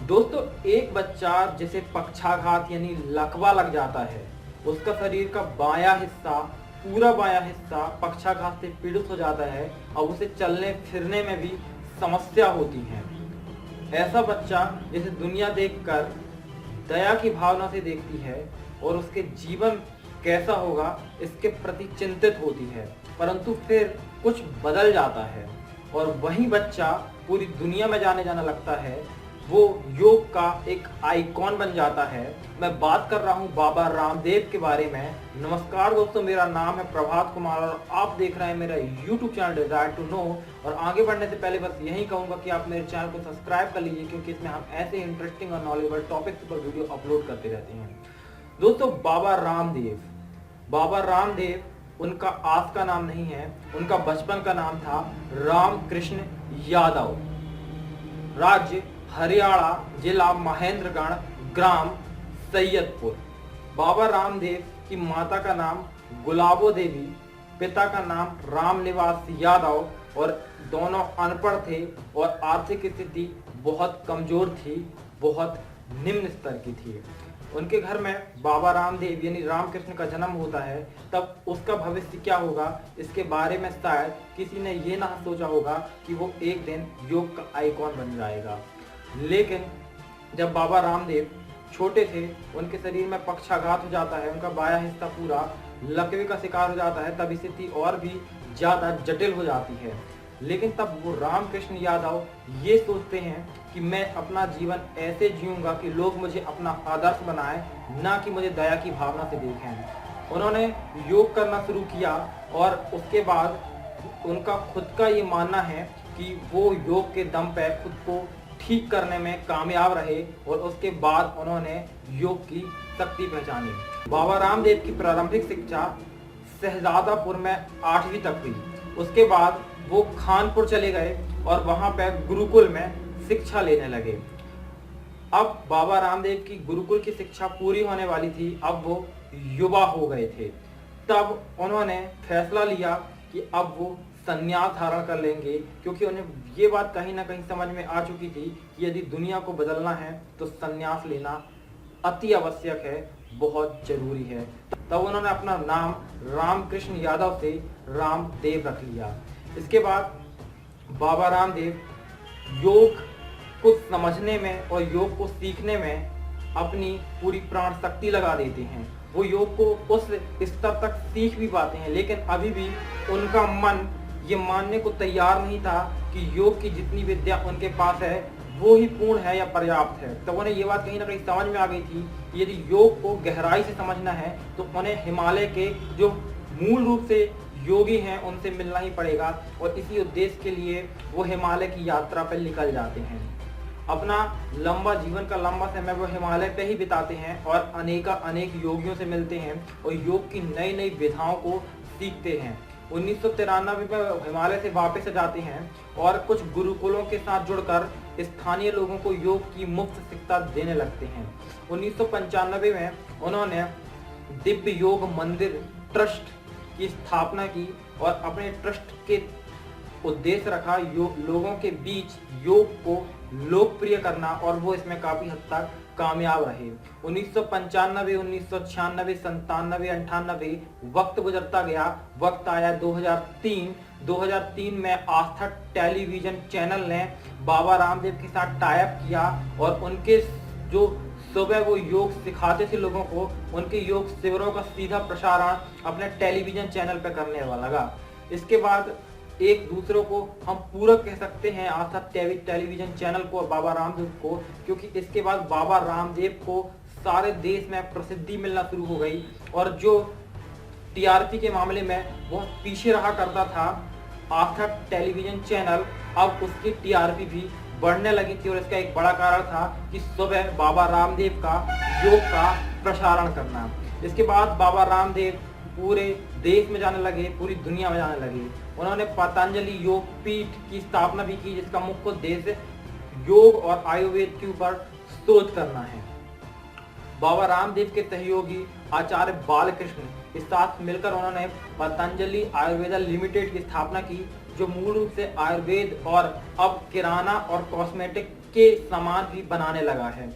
दोस्तों, एक बच्चा जिसे पक्षाघात यानी लकवा लग जाता है, उसका शरीर का बायां हिस्सा, पूरा बायां हिस्सा पक्षाघात से पीड़ित हो जाता है और उसे चलने फिरने में भी समस्या होती है। ऐसा बच्चा जिसे दुनिया देखकर दया की भावना से देखती है और उसके जीवन कैसा होगा इसके प्रति चिंतित होती है, परंतु फिर कुछ बदल जाता है और वही बच्चा पूरी दुनिया में जाने जाना लगता है। वो योग का एक आइकॉन बन जाता है। मैं बात कर रहा हूँ बाबा रामदेव के बारे में। नमस्कार दोस्तों, मेरा नाम है प्रभात कुमार और आप देख रहे हैं मेरा YouTube channel desire to know. और आगे बढ़ने से पहले बस यही कहूंगा कि आप मेरे चैनल को सब्सक्राइब कर लीजिए, क्योंकि इसमें हम ऐसे इंटरेस्टिंग और नॉलेजेबल टॉपिक्स पर वीडियो अपलोड करते रहते हैं। दोस्तों, बाबा रामदेव उनका आज का नाम नहीं है, उनका बचपन का नाम था रामकृष्ण यादव। राज्य हरियाणा, जिला महेंद्रगढ़, ग्राम सैयदपुर। बाबा रामदेव की माता का नाम गुलाबो देवी, पिता का नाम रामनिवास यादव और दोनों अनपढ़ थे और आर्थिक स्थिति बहुत कमजोर थी, बहुत निम्न स्तर की थी। उनके घर में बाबा रामदेव यानी रामकृष्ण का जन्म होता है, तब उसका भविष्य क्या होगा इसके बारे में शायद किसी ने ये ना सोचा होगा कि वो एक दिन योग का आइकॉन बन जाएगा। लेकिन जब बाबा रामदेव छोटे थे, उनके शरीर में पक्षाघात हो जाता है, उनका बायां हिस्सा पूरा लकवे का शिकार हो जाता है, तब स्थिति और भी ज्यादा जटिल हो जाती है। लेकिन तब वो रामकृष्ण यादव ये सोचते हैं कि मैं अपना जीवन ऐसे जीऊंगा कि लोग मुझे अपना आदर्श बनाएं, ना कि मुझे दया की भावना से देखें। उन्होंने योग करना शुरू किया और उसके बाद उनका खुद का ये मानना है कि वो योग के दम पे खुद को ठीक करने में कामयाब रहे और उसके बाद उन्होंने योग की शक्ति पहचानी। बाबा रामदेव की प्रारंभिक शिक्षा शहजादापुर में 8वीं तक हुई। उसके बाद वो खानपुर चले गए और वहां पे गुरुकुल में शिक्षा लेने लगे। अब बाबा रामदेव की गुरुकुल की शिक्षा पूरी होने वाली थी, अब वो युवा हो गए थे। तब उन्होंने फैसला लिया कि अब वो संन्यास धारण कर लेंगे, क्योंकि उन्हें ये बात कहीं ना कहीं समझ में आ चुकी थी कि यदि दुनिया को बदलना है तो संन्यास लेना अति आवश्यक है, बहुत जरूरी है। तब उन्होंने अपना नाम रामकृष्ण यादव से रामदेव रख लिया। इसके बाद बाबा रामदेव योग को समझने में और योग को सीखने में अपनी पूरी प्राण शक्ति लगा देते हैं। वो योग को उस स्तर तक सीख भी पाते हैं, लेकिन अभी भी उनका मन ये मानने को तैयार नहीं था कि योग की जितनी विद्या उनके पास है वो ही पूर्ण है या पर्याप्त है। तब उन्हें ये बात कहीं ना कहीं समझ में आ गई थी कि यदि योग को गहराई से समझना है तो उन्हें हिमालय के जो मूल रूप से योगी हैं उनसे मिलना ही पड़ेगा, और इसी उद्देश्य के लिए वो हिमालय की यात्रा पर निकल जाते हैं। अपना लंबा जीवन का लंबा समय वो हिमालय पे ही बिताते हैं और अनेक योगियों से मिलते हैं और योग की नई नई विधाओं को सीखते हैं। 1993 में हिमालय से वापस जाते हैं और कुछ गुरुकुलों के साथ जुड़कर स्थानीय लोगों को योग की मुफ्त शिक्षा देने लगते हैं। 1995 में उन्होंने दिव्य योग मंदिर ट्रस्ट की स्थापना की और अपने ट्रस्ट के उद्देश्य रखा लोगों के बीच योग को लोकप्रिय करना, और वो इसमें काफी हद तक कामयाब रहे। 1995, 1996, 97, 98 वक्त गुजरता गया। वक्त आया 2003 में आस्था टेलीविजन चैनल ने बाबा रामदेव के साथ टाइप किया और उनके जो सुबह वो योग सिखाते थे लोगों को, उनके योग शिविरों का सीधा प्रसारण अपने टेलीविजन चैनल पर करने लगा। इसके बाद एक दूसरे को हम पूरक कह सकते हैं आस्था टेलीविजन चैनल को, बाबा रामदेव को, क्योंकि इसके बाद बाबा रामदेव को सारे देश में प्रसिद्धि मिलना शुरू हो गई। और जो टीआरपी के मामले में बहुत पीछे रहा करता था आस्था टेलीविजन चैनल, अब उसकी टीआरपी भी बढ़ने लगी थी। और इसका एक बड़ा कारण था कि सुबह बाबा रामदेव का योग का प्रसारण करना। इसके बाद बाबा रामदेव पूरे देश में जाने लगे, पूरी दुनिया में जाने लगे। उन्होंने पतंजलि योग पीठ की स्थापना भी की, जिसका मुख्य उद्देश्य योग और आयुर्वेद के ऊपर शोध करना है। बाबा रामदेव के सहयोगी आचार्य बालकृष्ण के साथ मिलकर उन्होंने पतंजलि आयुर्वेदा लिमिटेड की स्थापना की, जो मूल रूप से आयुर्वेद और अब किराना और कॉस्मेटिक के सामान भी बनाने लगा है।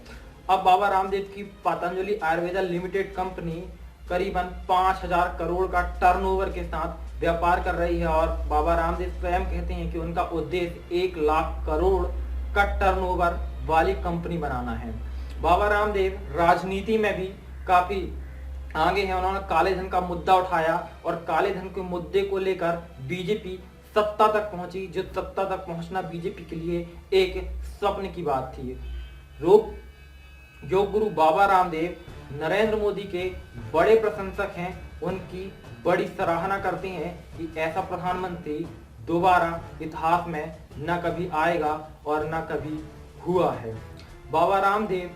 अब बाबा रामदेव की पतंजलि आयुर्वेदा लिमिटेड कंपनी करीबन 5000 करोड़ का टर्नओवर के साथ व्यापार कर रही है और बाबा रामदेव स्वयं कहते हैं कि उनका उद्देश्य 1 लाख करोड़ का टर्नओवर वाली कंपनी बनाना है। बाबा रामदेव राजनीति में भी काफी आगे हैं। उन्होंने काले धन का मुद्दा उठाया और काले धन के मुद्दे को लेकर बीजेपी सत्ता तक पहुंची, जो सत्ता तक पहुंचना बीजेपी के लिए एक स्वप्न की बात थी। योग गुरु बाबा रामदेव नरेंद्र मोदी के बड़े प्रशंसक हैं, उनकी बड़ी सराहना करते हैं कि ऐसा प्रधानमंत्री दोबारा इतिहास में न कभी आएगा और न कभी हुआ है। बाबा रामदेव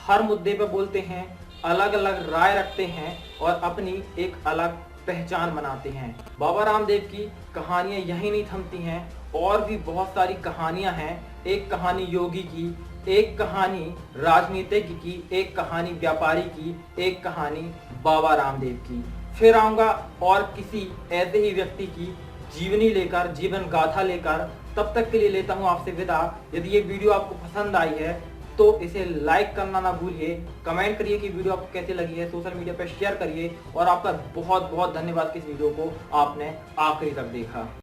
हर मुद्दे पर बोलते हैं, अलग अलग राय रखते हैं और अपनी एक अलग पहचान बनाते हैं। बाबा रामदेव की कहानियां यही नहीं थमती हैं, और भी बहुत सारी कहानियां हैं। एक कहानी योगी की, एक कहानी राजनीतिज्ञ की, एक कहानी व्यापारी की, एक कहानी बाबा रामदेव की। फिर आऊंगा और किसी ऐसे ही व्यक्ति की जीवनी लेकर, जीवन गाथा लेकर। तब तक के लिए लेता हूं आपसे विदा। यदि ये वीडियो आपको पसंद आई है तो इसे लाइक करना ना भूलिए, कमेंट करिए कि वीडियो आपको कैसी लगी है, सोशल मीडिया पर शेयर करिए और आपका बहुत बहुत धन्यवाद कि इस वीडियो को आपने आखिरी तक देखा।